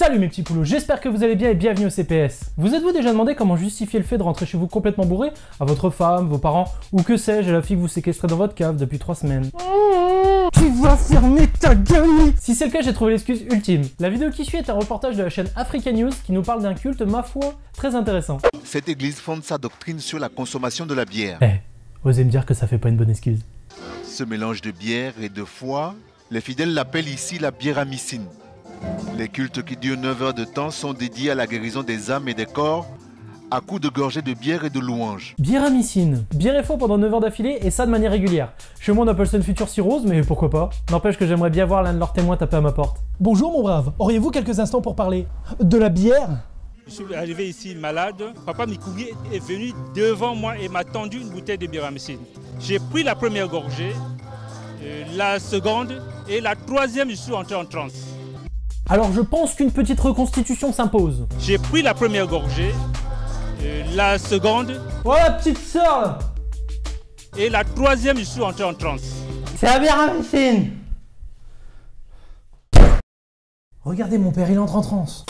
Salut mes petits poulots, j'espère que vous allez bien et bienvenue au CPS. Vous êtes-vous déjà demandé comment justifier le fait de rentrer chez vous complètement bourré à votre femme, vos parents ou que sais-je, à la fille que vous séquestrez dans votre cave depuis 3 semaines? Tu vas fermer ta gueule! Si c'est le cas, j'ai trouvé l'excuse ultime. La vidéo qui suit est un reportage de la chaîne Africa News qui nous parle d'un culte, ma foi, très intéressant. Cette église fonde sa doctrine sur la consommation de la bière. Osez me dire que ça fait pas une bonne excuse. Ce mélange de bière et de foi, les fidèles l'appellent ici la biéramicine. Les cultes qui durent 9 heures de temps sont dédiés à la guérison des âmes et des corps à coups de gorgées de bière et de louanges. Biéramicine. Bière et faux pendant 9 heures d'affilée et ça de manière régulière. Chez moi on appelle ça une future cirrhose, mais pourquoi pas. N'empêche que j'aimerais bien voir l'un de leurs témoins taper à ma porte. Bonjour mon brave, auriez-vous quelques instants pour parler de la bière? Je suis arrivé ici malade. Papa Mikouri est venu devant moi et m'a tendu une bouteille de biéramicine. J'ai pris la première gorgée, la seconde et la troisième, je suis entré en transe. Alors je pense qu'une petite reconstitution s'impose. J'ai pris la première gorgée, la seconde... Oh la petite sœur là. Et la troisième, je suis entré en transe. C'est la biéramicine. Regardez mon père, il entre en transe.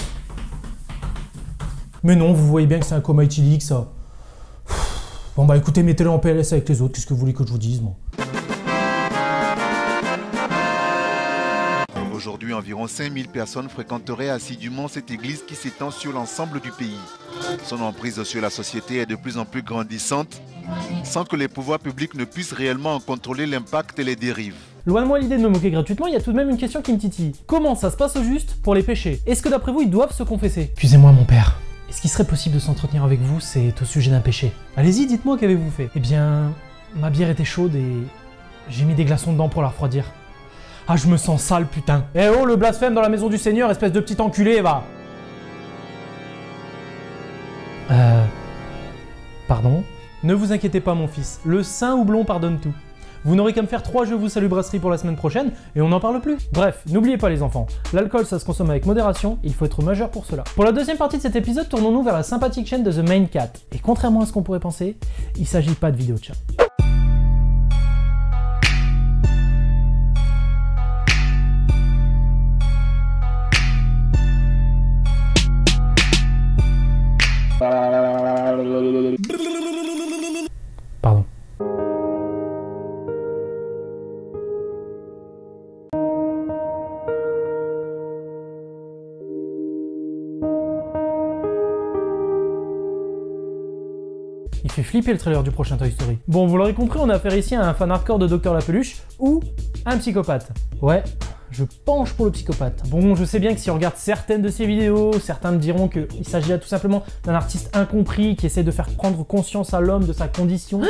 Mais non, vous voyez bien que c'est un coma éthylique ça. Bon bah écoutez, mettez-le en PLS avec les autres, qu'est-ce que vous voulez que je vous dise moi? Aujourd'hui, environ 5000 personnes fréquenteraient assidûment cette église qui s'étend sur l'ensemble du pays. Son emprise sur la société est de plus en plus grandissante, sans que les pouvoirs publics ne puissent réellement en contrôler l'impact et les dérives. Loin de moi l'idée de me moquer gratuitement, il y a tout de même une question qui me titille. Comment ça se passe au juste pour les péchés? Est-ce que d'après vous, ils doivent se confesser? Excusez-moi mon père, est-ce qu'il serait possible de s'entretenir avec vous? C'est au sujet d'un péché. Allez-y, dites-moi, qu'avez-vous fait? Eh bien, ma bière était chaude et j'ai mis des glaçons dedans pour la refroidir. Ah, je me sens sale, putain. Eh oh, le blasphème dans la maison du Seigneur, espèce de petit enculé, va. Pardon? Ne vous inquiétez pas, mon fils. Le saint houblon pardonne tout. Vous n'aurez qu'à me faire 3 Je vous salue brasserie pour la semaine prochaine et on n'en parle plus. Bref, n'oubliez pas les enfants, l'alcool ça se consomme avec modération, il faut être majeur pour cela. Pour la deuxième partie de cet épisode, tournons-nous vers la sympathique chaîne de The Main Cat. Et contrairement à ce qu'on pourrait penser, il s'agit pas de vidéo chat. Pardon. Il fait flipper le trailer du prochain Toy Story. Bon, vous l'aurez compris, on a affaire ici à un fan hardcore de Dr Lapeluche ou un psychopathe. Ouais, je penche pour le psychopathe. Bon, je sais bien que si on regarde certaines de ces vidéos, certains me diront qu'il s'agit là tout simplement d'un artiste incompris qui essaie de faire prendre conscience à l'homme de sa condition.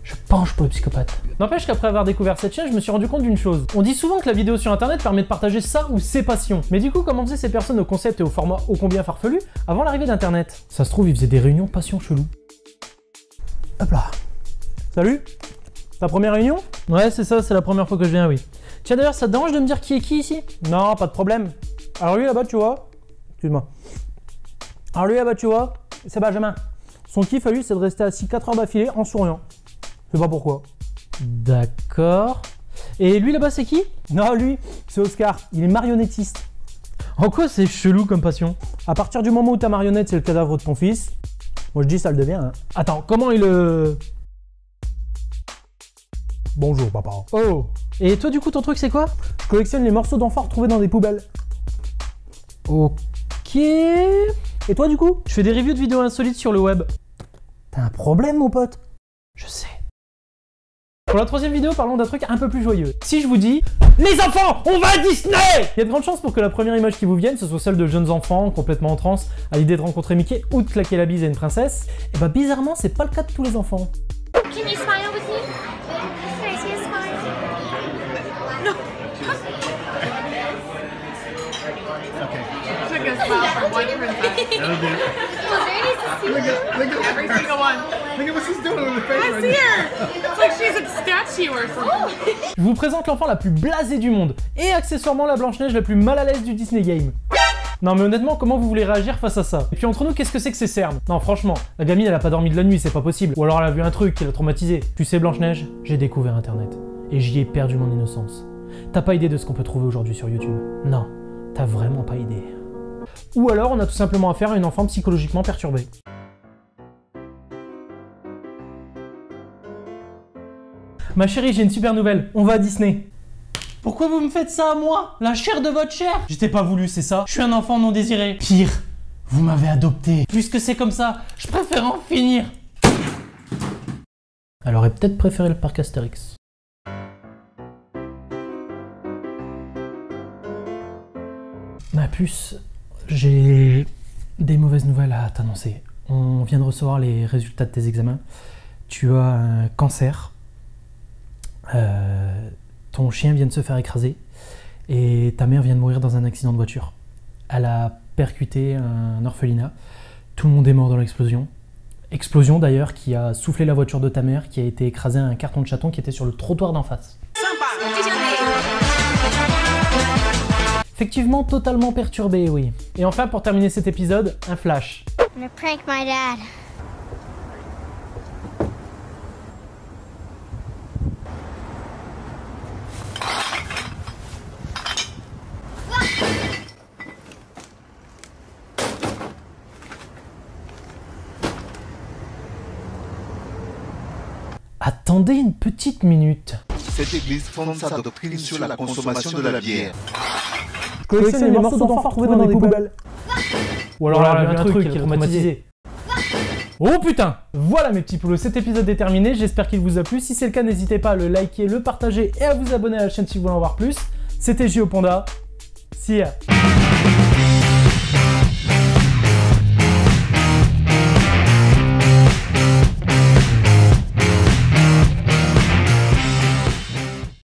Je penche pour le psychopathe. N'empêche qu'après avoir découvert cette chaîne, je me suis rendu compte d'une chose. On dit souvent que la vidéo sur internet permet de partager ça ou ses passions. Mais du coup, comment faisaient ces personnes au concept et au format ô combien farfelu avant l'arrivée d'internet? Ça se trouve, ils faisaient des réunions passion chelou. Hop là. Salut. Ta première réunion? Ouais, c'est ça, c'est la première fois que je viens, oui. Tiens, d'ailleurs, ça te dérange de me dire qui est qui ici? Non, pas de problème. Alors lui, là-bas, tu vois... Excuse-moi. Alors lui, là-bas, tu vois, c'est Benjamin. Son kiff à lui, c'est de rester assis 4 heures d'affilée en souriant. Je sais pas pourquoi. D'accord. Et lui, là-bas, c'est qui? Non, lui, c'est Oscar. Il est marionnettiste. En quoi c'est chelou comme passion? À partir du moment où ta marionnette, c'est le cadavre de ton fils... Moi je dis ça le devient, hein. Attends, comment il le... Bonjour papa. Oh. Et toi du coup ton truc c'est quoi? Je collectionne les morceaux d'enfants retrouvés dans des poubelles. Ok. Et toi du coup? Je fais des reviews de vidéos insolites sur le web. T'as un problème mon pote? Je sais. Pour la troisième vidéo, parlons d'un truc un peu plus joyeux. Si je vous dis « Les enfants, on va à Disney !» Il y a de grandes chances pour que la première image qui vous vienne, ce soit celle de jeunes enfants complètement en transe à l'idée de rencontrer Mickey ou de claquer la bise à une princesse. Et bah bizarrement, c'est pas le cas de tous les enfants. Can you smile with me? Can I see a smile? No. Okay. Took a smile from one princess. Well, very nice to see you. Look at every single one. Look at what she's doing with her face I right see now. her. It's like she's a statue or something. Je vous présente l'enfant la plus blasée du monde et accessoirement la Blanche-Neige la plus mal à l'aise du Disney Game. Non mais honnêtement, comment vous voulez réagir face à ça? Et puis entre nous, qu'est-ce que c'est que ces cernes? Non franchement, la gamine elle a pas dormi de la nuit, c'est pas possible. Ou alors elle a vu un truc qui l'a traumatisée. Tu sais Blanche-Neige, j'ai découvert internet. Et j'y ai perdu mon innocence. T'as pas idée de ce qu'on peut trouver aujourd'hui sur YouTube. Non, t'as vraiment pas idée. Ou alors on a tout simplement affaire à une enfant psychologiquement perturbée. Ma chérie, j'ai une super nouvelle, on va à Disney. Pourquoi vous me faites ça à moi? La chair de votre chair? Je t'ai pas voulu, c'est ça? Je suis un enfant non désiré. Pire, vous m'avez adopté. Puisque c'est comme ça, je préfère en finir. Elle aurait peut-être préféré le parc Astérix. Ma puce, j'ai des mauvaises nouvelles à t'annoncer. On vient de recevoir les résultats de tes examens. Tu as un cancer. Ton chien vient de se faire écraser. Et ta mère vient de mourir dans un accident de voiture. Elle a percuté un orphelinat. Tout le monde est mort dans l'explosion. Explosion d'ailleurs qui a soufflé la voiture de ta mère, qui a été écrasée à un carton de chaton qui était sur le trottoir d'en face. Effectivement, totalement perturbé, oui. Et enfin, pour terminer cet épisode, un flash. I'm gonna prank my dad. Attendez une petite minute. Cette église fonde sa doctrine sur la consommation de la bière. Je collectionne les morceaux d'enfants retrouvés dans des poubelles. Ou alors elle a vu un truc qui est traumatisé. Oh putain! Voilà mes petits poulots, cet épisode est terminé, j'espère qu'il vous a plu. Si c'est le cas, n'hésitez pas à le liker, le partager et à vous abonner à la chaîne si vous voulez en voir plus. C'était J.O. Panda. See ya!